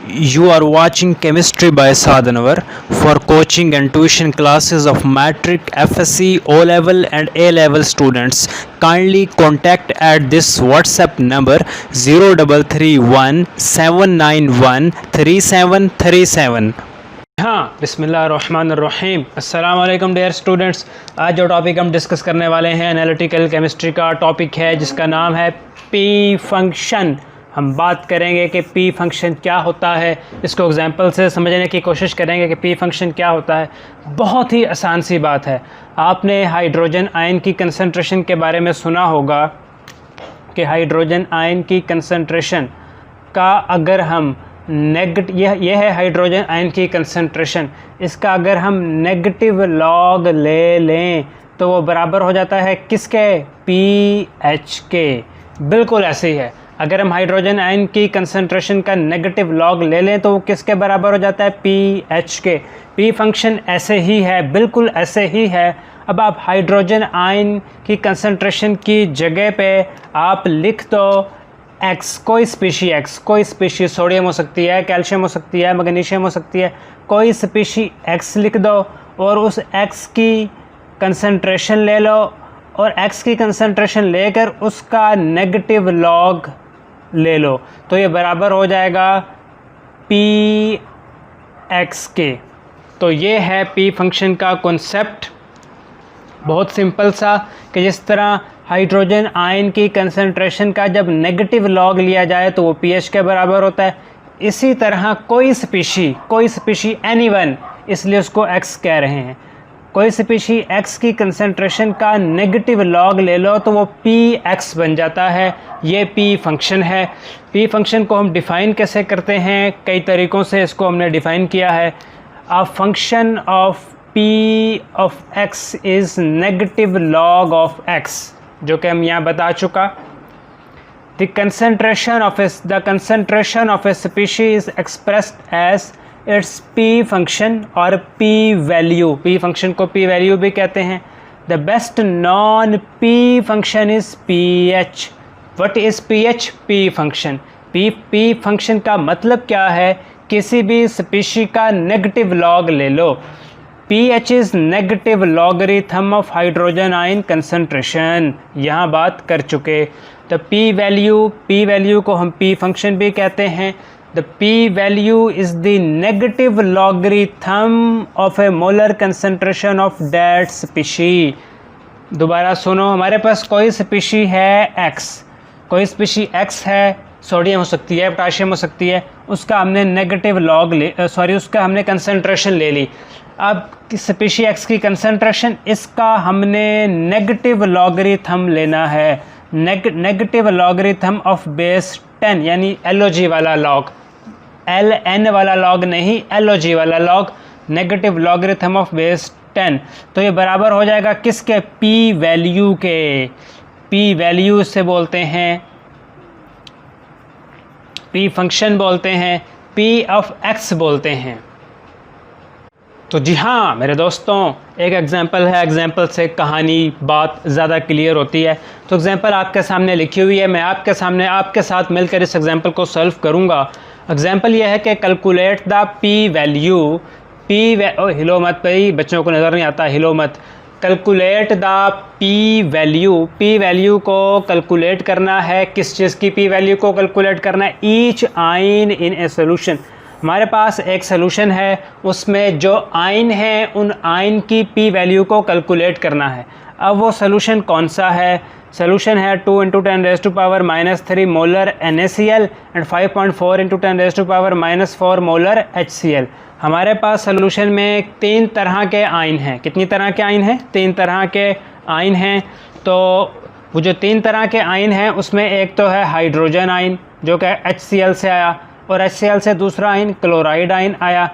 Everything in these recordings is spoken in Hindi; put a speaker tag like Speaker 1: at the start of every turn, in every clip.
Speaker 1: You are watching Chemistry by Sadhanavar. For coaching and tuition classes of Matric, FSC, O level, and A level students, kindly contact at this WhatsApp number 0331 791 3737. हाँ, बिस्मिल्लाहिर्रहमानिर्रहीम। अस्सलाम वालेकुम डियर स्टूडेंट्स। आज जो टॉपिक हम डिस्कस करने वाले हैं एनालिटिकल केमिस्ट्री का टॉपिक है जिसका नाम है पी फंक्शन। हम बात करेंगे कि पी फंक्शन क्या होता है, इसको एग्जांपल से समझने की कोशिश करेंगे कि पी फंक्शन क्या होता है। बहुत ही आसान सी बात है। आपने हाइड्रोजन आयन की कंसंट्रेशन के बारे में सुना होगा कि हाइड्रोजन आयन की कंसंट्रेशन का अगर हम यह है हाइड्रोजन आयन की कंसंट्रेशन, इसका अगर हम नेगेटिव लॉग ले लें तो वो बराबर हो जाता है किसके? पीएच के। बिल्कुल ऐसे ही है। अगर हम हाइड्रोजन आयन की कंसंट्रेशन का नेगेटिव लॉग ले लें तो वो किसके बराबर हो जाता है? पीएच के। पी फंक्शन ऐसे ही है, बिल्कुल ऐसे ही है। अब आप हाइड्रोजन आयन की कंसंट्रेशन की जगह पे आप लिख दो एक्स, कोई स्पीशी सोडियम हो सकती है, कैल्शियम हो सकती है, मैग्नीशियम हो सकती है, कोई स्पीशी एक्स लिख दो और उस एक्स की कंसंट्रेशन ले लो और एक्स की कंसंट्रेशन लेकर उसका नेगेटिव लॉग ले लो तो ये बराबर हो जाएगा पी एक्स के। तो ये है पी फंक्शन का कॉन्सेप्ट, बहुत सिंपल सा, कि जिस तरह हाइड्रोजन आयन की कंसंट्रेशन का जब नेगेटिव लॉग लिया जाए तो वो पीएच के बराबर होता है। इसी तरह कोई स्पीशी एनीवन, इसलिए उसको एक्स कह रहे हैं, कोई स्पीशी एक्स की कंसंट्रेशन का नेगेटिव लॉग ले लो तो वो पी एक्स बन जाता है। ये पी फंक्शन है। पी फंक्शन को हम डिफ़ाइन कैसे करते हैं? कई तरीक़ों से इसको हमने डिफ़ाइन किया है। A function of p of x is negative log of x, जो कि हम यहाँ बता चुका। The concentration of a species is expressed as its p function और पी वैल्यू। पी फंक्शन को पी वैल्यू भी कहते हैं। The best known p function is p H. What is p H? P function. P function का मतलब क्या है? किसी भी स्पीशी का नेगेटिव लॉग ले लो। P H is negative logarithm of hydrogen ion concentration, यहाँ बात कर चुके। तो पी वैल्यू को हम पी फंक्शन भी कहते हैं। The p-value is the negative logarithm of a molar concentration of that species। दोबारा सुनो, हमारे पास कोई स्पीशी है x, कोई स्पीशी x है, सोडियम हो सकती है, पोटाशियम हो सकती है, उसका हमने नेगेटिव लॉग उसका हमने कंसंट्रेशन ले ली। अब स्पीशी x की कंसंट्रेशन, इसका हमने नेगेटिव लॉगरिथम लेना है। नेगेटिव लॉगरिथम ऑफ बेस 10, यानी LOG वाला लॉग, LN वाला लॉग नहीं, LOG वाला log, negative logarithm of base 10। तो ये बराबर हो जाएगा किसके? पी वैल्यू के। पी वैल्यू से बोलते हैं, पी फंक्शन बोलते हैं, पी ऑफ एक्स बोलते हैं। तो जी हाँ मेरे दोस्तों, एक एग्जांपल है, एग्जांपल से कहानी बात ज़्यादा क्लियर होती है। तो एग्जांपल आपके सामने लिखी हुई है, मैं आपके साथ मिलकर इस एग्जांपल को सॉल्व करूँगा। एग्जांपल यह है कि कैलकुलेट द पी वैल्यू। हिलो मत भाई, बच्चों को नज़र नहीं आता, हिलो मत। Calculate the P value. P value को कैलकुलेट करना है। किस चीज़ की पी वैल्यू को कैलकुलेट करना है? Each ion in a solution. हमारे पास एक सोल्यूशन है, उसमें जो आयन है उन आयन की पी वैल्यू को कैलकुलेट करना है। अब वो सोल्यूशन कौन सा है? सोल्यूशन है 2 × 10⁻³ molar NaCl and 5.4 × 10⁻⁻4 molar HCl। हमारे पास सोल्यूशन में 3 तरह के आयन हैं। कितनी तरह के आयन हैं? 3 तरह के आयन हैं। तो वो जो 3 तरह के आयन हैं उसमें एक तो है हाइड्रोजन आयन, जो कि HCl से आया, और HCl से दूसरा आयन क्लोराइड आयन आया।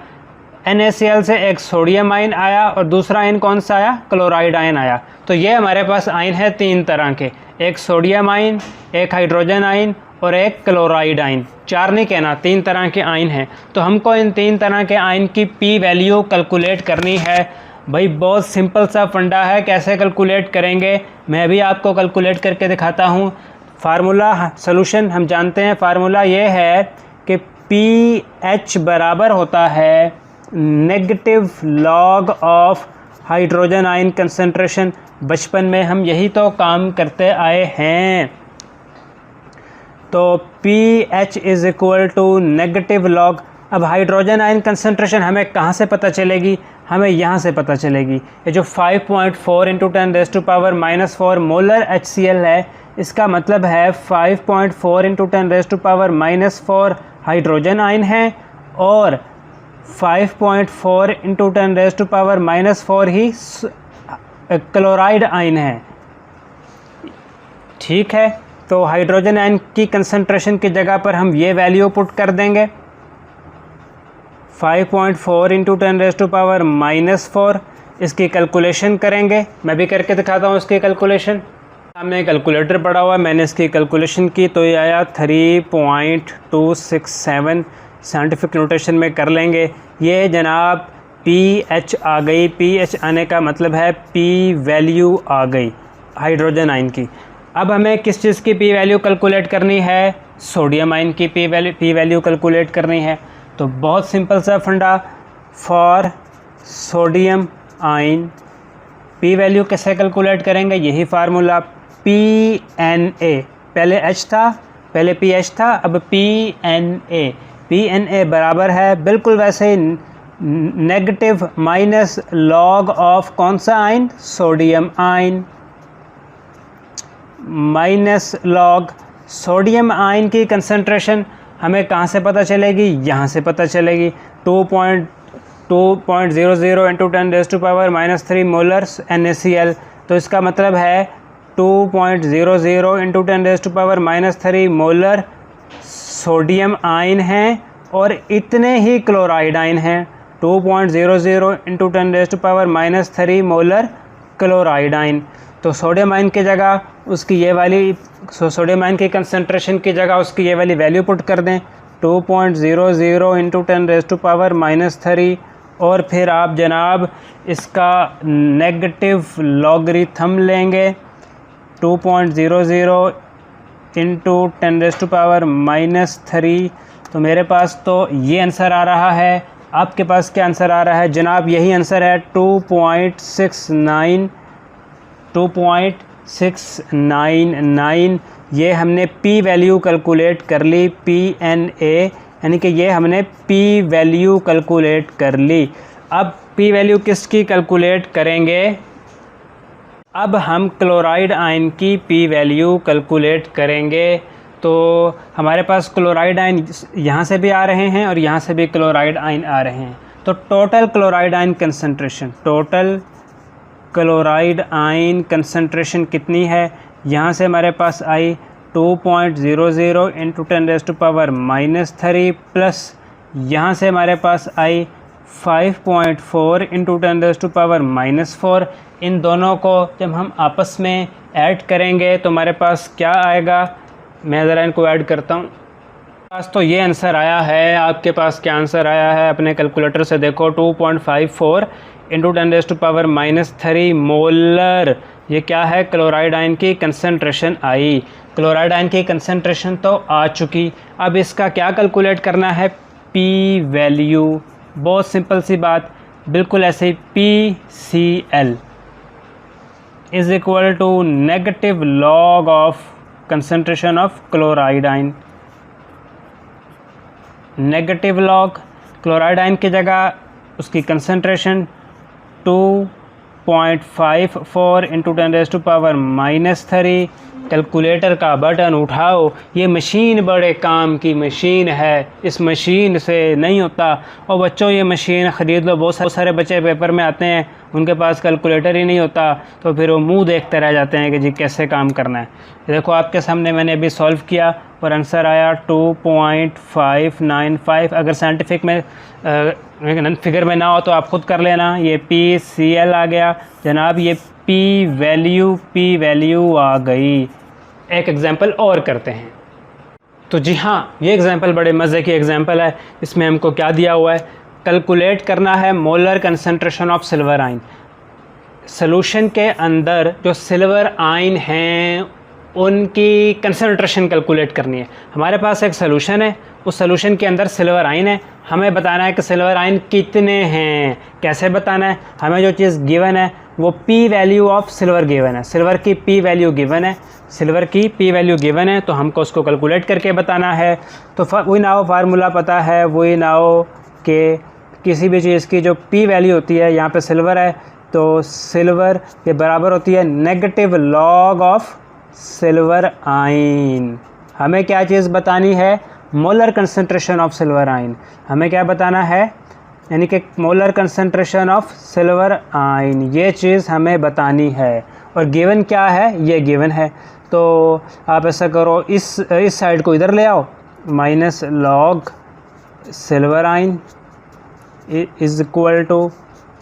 Speaker 1: NaCl से एक सोडियम आयन आया और दूसरा आयन कौन सा आया? क्लोराइड आयन आया। तो ये हमारे पास आयन है 3 तरह के, एक सोडियम आयन, एक हाइड्रोजन आयन और एक क्लोराइड आयन। 4 नहीं कहना, 3 तरह के आयन हैं। तो हमको इन 3 तरह के आयन की पी वैल्यू कैलकुलेट करनी है। भाई बहुत सिंपल सा फंडा है, कैसे कैलकुलेट करेंगे मैं भी आपको कैलकुलेट करके दिखाता हूँ। फार्मूला सोल्यूशन हम जानते हैं, फार्मूला ये है कि pH बराबर होता है negative log of hydrogen ion concentration. बचपन में हम यही तो काम करते आए हैं। तो pH is equal to negative log. अब हाइड्रोजन आयन कंसंट्रेशन हमें कहाँ से पता चलेगी? हमें यहाँ से पता चलेगी। ये जो 5.4 इंटू 10⁻⁻⁴ मोलर HCl है, इसका मतलब है 5.4 इंटू 10⁻⁻⁴ हाइड्रोजन आयन है और 5.4 इंटू 10⁻⁻⁴ ही क्लोराइड आयन है। ठीक है, तो हाइड्रोजन आयन की कंसंट्रेशन की जगह पर हम ये वैल्यू पुट कर देंगे 5.4 इंटू 10⁻⁻⁴। इसकी कैलकुलेशन करेंगे, मैं भी करके दिखाता हूँ इसकी कैलकुलेशन। सामने कैलकुलेटर पड़ा हुआ है, मैंने इसकी कैलकुलेशन की तो ये आया 3.267। साइंटिफिक नोटेशन में कर लेंगे। ये जनाब pH आ गई। pH आने का मतलब है P वैल्यू आ गई हाइड्रोजन आयन की। अब हमें किस चीज़ की P वैल्यू कैलकुलेट करनी है? सोडियम आयन की P वैल्यू कैलकुलेट करनी है। तो बहुत सिंपल सा फंडा, for sodium ion P value कैसे कैलकुलेट करेंगे? यही फार्मूला PNA, पहले H था, पहले pH था, अब PNA। PNA बराबर है बिल्कुल वैसे ही नेगेटिव माइनस लॉग ऑफ कौन सा ion? Sodium ion, minus log sodium ion की कंसंट्रेशन हमें कहाँ से पता चलेगी? यहाँ से पता चलेगी। 2.00 इंटू 10⁻⁻³ मोलर NaCl। तो इसका मतलब है 2.00 इंटू 10⁻⁻³ मोलर सोडियम आयन हैं और इतने ही क्लोराइड आयन हैं। 2.00 इंटू 10⁻⁻³ मोलर क्लोराइड आयन। तो सोडियम आयन की जगह उसकी ये वाली, सोडियम आयन की कंसंट्रेशन की जगह उसकी ये वाली वैल्यू पुट कर दें 2.00 इंटू 10⁻⁻³ और फिर आप जनाब इसका नेगेटिव लॉगरिथम लेंगे 2.00 इंटू 10⁻⁻3। तो मेरे पास तो ये आंसर आ रहा है। आपके पास क्या आंसर आ रहा है जनाब? यही आंसर है 2.699। ये हमने P वैल्यू कैलकुलेट कर ली, PNA, यानी कि ये हमने P वैल्यू कैलकुलेट कर ली। अब P वैल्यू किसकी कैलकुलेट करेंगे? अब हम क्लोराइड आयन की P वैल्यू कैलकुलेट करेंगे। तो हमारे पास क्लोराइड आयन यहाँ से भी आ रहे हैं और यहाँ से भी क्लोराइड आयन आ रहे हैं। तो total chloride ion concentration, total chloride ion concentration कितनी है? यहाँ से हमारे पास आई 2.00 इंटू 10⁻⁻³ प्लस यहाँ से हमारे पास आई 5.4 इंटू 10⁻⁻⁴। इन दोनों को जब हम आपस में ऐड करेंगे तो हमारे पास क्या आएगा? मैं ज़रा इनको ऐड करता हूँ। पास तो ये आंसर आया है। आपके पास क्या आंसर आया है? अपने कैलकुलेटर से देखो 2.54 इंटू 10⁻⁻³ मोलर। ये क्या है? क्लोराइड आयन की कंसंट्रेशन आई। क्लोराइड आयन की कंसंट्रेशन तो आ चुकी। अब इसका क्या कैलकुलेट करना है? P value. बहुत सिंपल सी बात, बिल्कुल ऐसे ही PCl is equal to negative log of concentration of chloride ion. Negative log chloride ion की जगह उसकी कंसंट्रेशन 2.54 इंटू 10⁻⁻3। कैलकुलेटर का बटन उठाओ। ये मशीन बड़े काम की मशीन है, इस मशीन से नहीं होता। और बच्चों ये मशीन ख़रीद लो। बहुत सारे बच्चे पेपर में आते हैं, उनके पास कैलकुलेटर ही नहीं होता, तो फिर वो मुंह देखते रह जाते हैं कि जी कैसे काम करना है। देखो आपके सामने मैंने अभी सॉल्व किया और आंसर आया 2.595। अगर साइंटिफिक में फिगर में ना हो तो आप खुद कर लेना। ये PCl आ गया जनाब, ये P वैल्यू आ गई। एक एग्जांपल और करते हैं। तो जी हाँ, ये एग्जांपल बड़े मज़े की एग्जांपल है। इसमें हमको क्या दिया हुआ है? कैलकुलेट करना है molar concentration of silver ion. Solution के अंदर जो सिल्वर आयन हैं उनकी कंसंट्रेशन कैलकुलेट करनी है। हमारे पास एक सोल्यूशन है, उस सोल्यूशन के अंदर सिल्वर आयन है, हमें बताना है कि सिल्वर आयन कितने हैं। कैसे बताना है, हमें जो चीज़ गिवन है वो P value of silver given है, सिल्वर की पी वैल्यू गिवन है, सिल्वर की पी वैल्यू गिवन है, तो हमको उसको कैलकुलेट करके बताना है। तो वही नाउ फार्मूला पता है, वही नाउ के किसी भी चीज़ की जो पी वैल्यू होती है, यहाँ पे सिल्वर है तो सिल्वर के बराबर होती है negative log of silver ion. हमें क्या चीज़ बतानी है, molar concentration of silver ion. हमें क्या बताना है, यानी कि molar concentration of silver ion, ये चीज़ हमें बतानी है। और गिवन क्या है, ये गिवन है। तो आप ऐसा करो, इस साइड को इधर ले आओ, minus log silver ion is equal to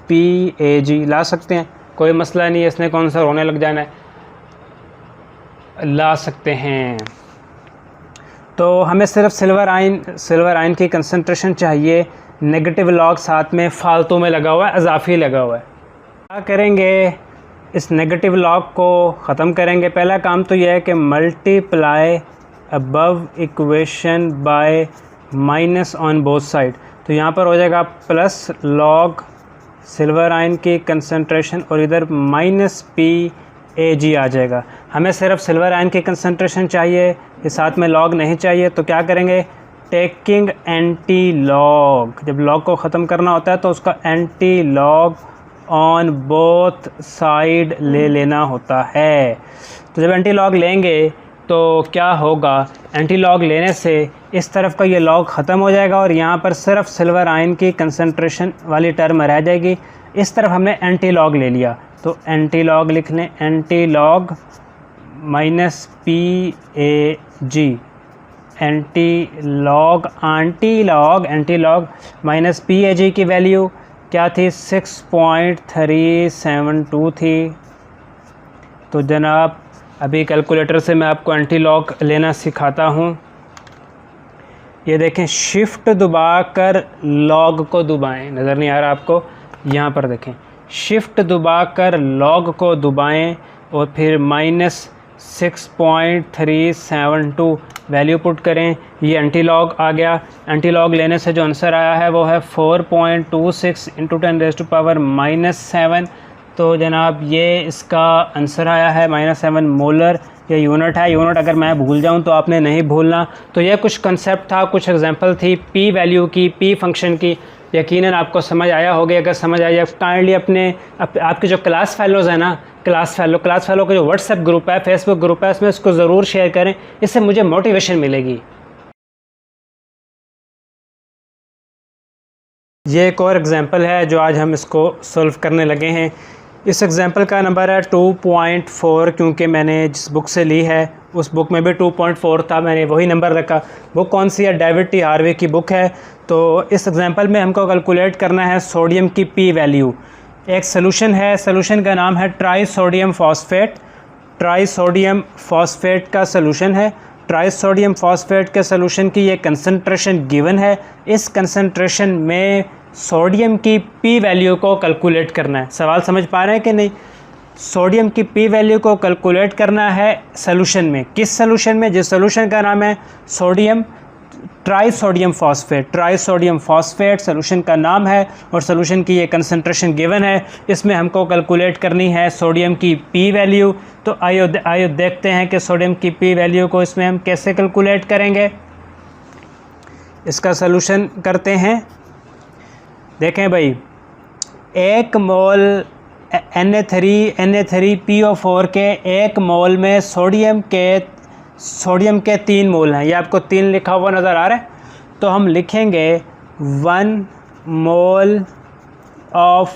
Speaker 1: PAG ला सकते हैं, कोई मसला नहीं है, इसने कौन सा रोने लग जाना है, ला सकते हैं। तो हमें सिर्फ सिल्वर आयन की कंसंट्रेशन चाहिए, नेगेटिव लॉग साथ में फालतू में लगा हुआ है, इजाफी लगा हुआ है। क्या करेंगे, इस नेगेटिव लॉग को ख़त्म करेंगे। पहला काम तो यह है कि multiply above equation by minus on both side. तो यहाँ पर हो जाएगा प्लस लॉग सिल्वर आयन की कंसंट्रेशन और इधर माइनस PAG आ जाएगा। हमें सिर्फ सिल्वर आयन की कंसंट्रेशन चाहिए, ये साथ में लॉग नहीं चाहिए। तो क्या करेंगे, टेकिंग एंटी लॉग, जब लॉग को ख़त्म करना होता है तो उसका anti log on both side ले लेना होता है। तो जब एंटी लॉग लेंगे तो क्या होगा, एंटी लॉग लेने से इस तरफ का ये लॉग ख़त्म हो जाएगा और यहाँ पर सिर्फ सिल्वर आयन की कंसंट्रेशन वाली टर्म रह जाएगी। इस तरफ हमने एंटी लॉग ले लिया, तो एंटी लॉग लिख लें, anti log minus PAG, anti log minus PAG की वैल्यू क्या थी, 6.372 थी। तो जनाब अभी कैलकुलेटर से मैं आपको एंटी लॉग लेना सिखाता हूँ। ये देखें, शिफ्ट दबाकर लॉग को दबाएं, नज़र नहीं आ रहा आपको, यहाँ पर देखें, शिफ्ट दबाकर लॉग को दबाएं और फिर माइनस 6.372 वैल्यू पुट करें, ये एंटी लॉग आ गया। एंटी लॉग लेने से जो आंसर आया है वो है 4.26 × 10⁻⁻7। तो जनाब ये इसका आंसर आया है -7 मोलर। ये यूनिट है, यूनिट अगर मैं भूल जाऊं तो आपने नहीं भूलना। तो ये कुछ कंसेप्ट था, कुछ एग्जांपल थी पी वैल्यू की, पी फंक्शन की। यकीनन आपको समझ आया होगा। अगर समझ आया काइंडली आपके जो क्लास फेलोज़ हैं ना, क्लास फेलो का जो व्हाट्सएप ग्रुप है, फेसबुक ग्रुप है, उसमें इसको ज़रूर शेयर करें, इससे मुझे मोटिवेशन मिलेगी। ये एक और एग्जांपल है जो आज हम इसको सॉल्व करने लगे हैं। इस एग्जांपल का नंबर है 2.4, क्योंकि मैंने जिस बुक से ली है उस बुक में भी 2.4 था, मैंने वही नंबर रखा। बुक कौन सी है, डेविड टी हार्वे की बुक है। तो इस एग्जांपल में हमको कैलकुलेट करना है सोडियम की पी वैल्यू। एक सॉल्यूशन है, सॉल्यूशन का नाम है ट्राइसोडियम फॉस्फेट। ट्राइसोडियम फॉस्फेट का सॉल्यूशन है। ट्राइसोडियम फॉस्फेट के सॉल्यूशन की ये कंसंट्रेशन गिवन है। इस कंसंट्रेशन में सोडियम की पी वैल्यू को कैलकुलेट करना है। सवाल समझ पा रहे हैं कि नहीं? सोडियम की पी वैल्यू को कैलकुलेट करना है सॉल्यूशन में। किस सॉल्यूशन में? जिस सॉल्यूशन का नाम है sodium trisodium phosphate. Trisodium phosphate solution का नाम है और सॉल्यूशन की ये कंसंट्रेशन गिवन है। इसमें हमको कैलकुलेट करनी है सोडियम की पी वैल्यू। तो आइए देखते हैं कि सोडियम की पी वैल्यू को इसमें हम कैसे कैलकुलेट करेंगे। इसका सॉल्यूशन करते हैं। देखें भाई, 1 मोल Na3PO4 के 1 मोल में सोडियम के 3 मोल हैं। ये आपको 3 लिखा हुआ नज़र आ रहा है। तो हम लिखेंगे 1 mole of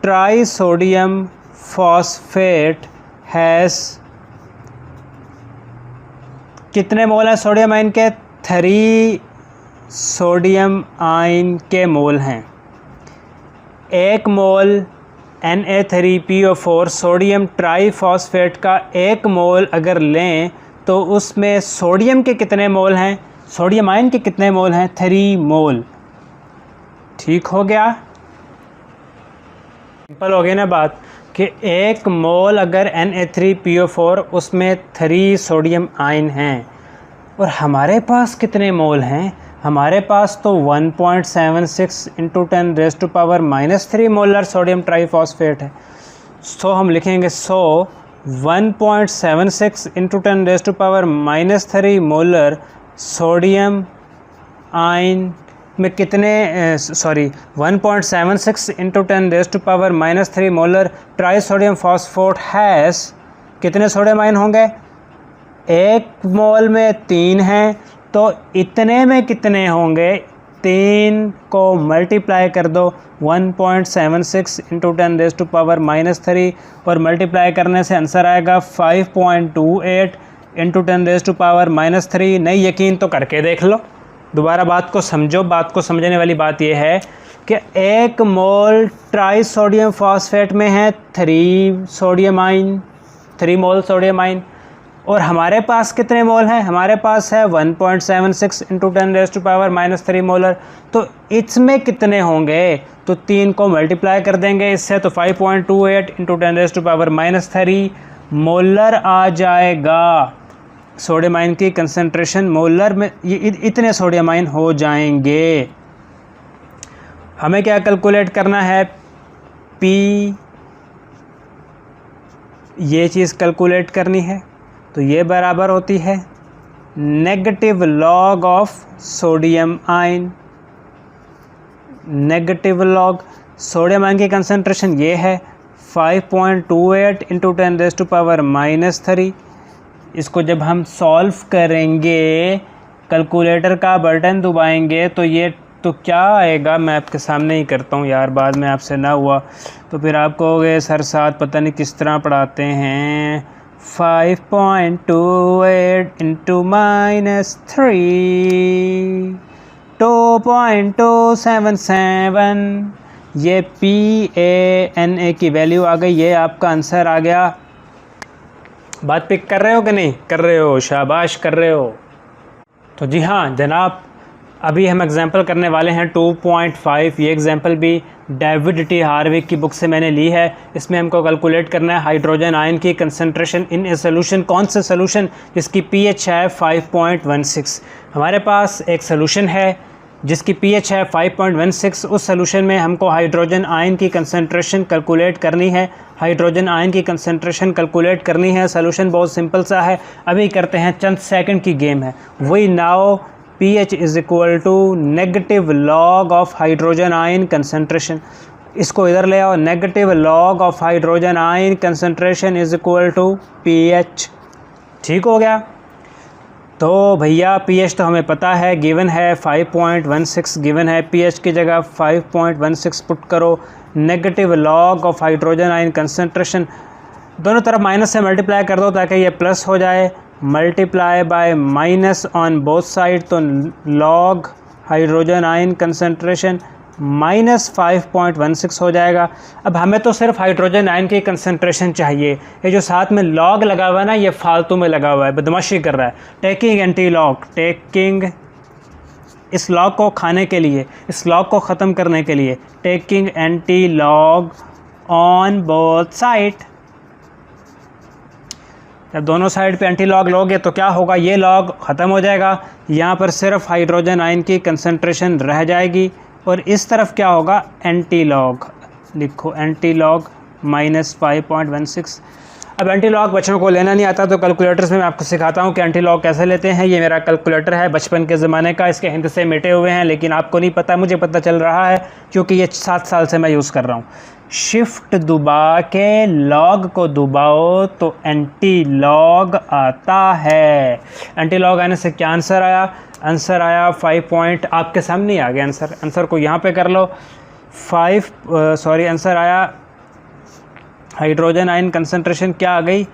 Speaker 1: trisodium phosphate has, कितने मोल हैं सोडियम आयन के? 3 सोडियम आयन के मोल हैं। 1 मोल Na3PO4 सोडियम ट्राइफॉस्फेट का 1 मोल अगर लें तो उसमें सोडियम के कितने मोल हैं? सोडियम आयन के कितने मोल हैं? 3 मोल। ठीक हो गया, सिंपल हो गई ना बात। कि एक मोल अगर Na3PO4 उसमें 3 सोडियम आयन हैं और हमारे पास कितने मोल हैं, हमारे पास तो 1.76 इंटू 10⁻³ मोलर सोडियम ट्राईफॉस्फेट है। सो हम लिखेंगे 1.76 इंटू 10⁻³ मोलर सोडियम आयन में कितने 1.76 into 10⁻³ molar try sodium फॉस्फोट has कितने सोडियम आयन होंगे, एक मोल में 3 हैं तो इतने में कितने होंगे, 3 को मल्टीप्लाई कर दो 1.76 इंटू 10⁻³ और मल्टीप्लाई करने से आंसर आएगा 5.28 इंटू 10⁻³ नहीं यकीन तो करके देख लो, दोबारा बात को समझो। बात को समझने वाली बात यह है कि एक मोल ट्राई सोडियम फॉस्फेट में है 3 सोडियम आयन, 3 मोल सोडियम आयन, और हमारे पास कितने मोल हैं, हमारे पास है 1.76 इंटू 10⁻³ मोलर, तो इसमें कितने होंगे, तो 3 को मल्टीप्लाई कर देंगे इससे तो 5.28 इंटू 10⁻³ मोलर आ जाएगा। सोडियम आयन की कंसंट्रेशन मोलर में ये इतने सोडियम आयन हो जाएंगे। हमें क्या कैलकुलेट करना है, पी, ये चीज़ कैलकुलेट करनी है, तो ये बराबर होती है negative log of sodium ion. Negative log sodium ion की कंसंट्रेशन ये है 5.28 इंटू 10⁻³ इसको जब हम सॉल्व करेंगे कैलकुलेटर का बटन दबाएंगे तो ये तो क्या आएगा, मैं आपके सामने ही करता हूँ यार, बाद में आपसे ना हुआ तो फिर आप कहोगे सर साथ पता नहीं किस तरह पढ़ाते हैं। 5.28 इंटू -3 2.277 ये PaNa की वैल्यू आ गई, ये आपका आंसर आ गया। बात पिक कर रहे हो कि नहीं कर रहे हो, शाबाश कर रहे हो। तो जी हाँ जनाब, अभी हम एग्जांपल करने वाले हैं 2.5। ये एग्जांपल भी डेविड टी हार्विक की बुक से मैंने ली है। इसमें हमको कैलकुलेट करना है हाइड्रोजन आयन की कंसंट्रेशन इन ए सोल्यूशन। कौन सा सोल्यूशन जिसकी पीएच है 5.16। हमारे पास एक सोल्यूशन है जिसकी पीएच है 5.16। उस सोल्यूशन में हमको हाइड्रोजन आयन की कंसंट्रेशन कैलकुलेट करनी है। हाइड्रोजन आयन की कंसंट्रेशन कैलकुलेट करनी है। सोल्यूशन बहुत सिंपल सा है, अभी करते हैं, चंद सेकंड की गेम है। We now pH is equal to negative log of hydrogen ion concentration. इसको इधर ले आओ, negative log of hydrogen ion concentration is equal to pH। ठीक हो गया। तो भैया pH तो हमें पता है, गिवन है 5.16 गिवन है, pH की जगह 5.16 पुट करो। Negative log of hydrogen ion concentration दोनों तरफ माइनस से मल्टीप्लाई कर दो ताकि ये प्लस हो जाए। Multiply by minus on both side, तो लॉग हाइड्रोजन आयन कंसंट्रेशन -5.16 हो जाएगा। अब हमें तो सिर्फ हाइड्रोजन आयन की कंसंट्रेशन चाहिए। ये जो साथ में लॉग लगा हुआ है ना, ये फालतू में लगा हुआ है, बदमाशी कर रहा है। टेकिंग एंटी लॉग, टेकिंग इस लॉग को खाने के लिए, इस लॉग को ख़त्म करने के लिए, taking anti log on both side. जब दोनों साइड पे एंटी लॉग लोगे तो क्या होगा, ये लॉग ख़त्म हो जाएगा, यहाँ पर सिर्फ हाइड्रोजन आयन की कंसंट्रेशन रह जाएगी। और इस तरफ क्या होगा, एंटी लॉग लिखो, एंटी लॉग -5.16। अब एंटी लॉग बच्चों को लेना नहीं आता तो कैलकुलेटर्स में मैं आपको सिखाता हूँ कि एंटी लॉग कैसे लेते हैं। ये मेरा कैलकुलेटर है बचपन के ज़माने का, इसके हिंद से मिटे हुए हैं, लेकिन आपको नहीं पता, मुझे पता चल रहा है क्योंकि ये 7 साल से मैं यूज़ कर रहा हूँ। शिफ्ट दबा के लॉग को दबाओ तो एंटी लॉग आता है। एंटी लॉग आने से क्या आंसर आया, आंसर आया 5 आपके सामने ही आ गया आंसर। आंसर को यहाँ पे कर लो, आंसर आया हाइड्रोजन आयन कंसंट्रेशन क्या आ गई,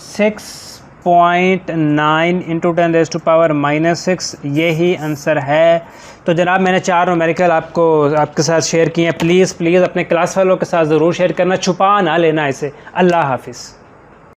Speaker 1: 6.9 इंटू 10⁻⁻6, यही आंसर है। तो जनाब मैंने 4 न्यूमेरिकल आपके साथ शेयर किए हैं। प्लीज़ अपने क्लास वालों के साथ ज़रूर शेयर करना, छुपा ना लेना इसे। अल्लाह हाफिज़।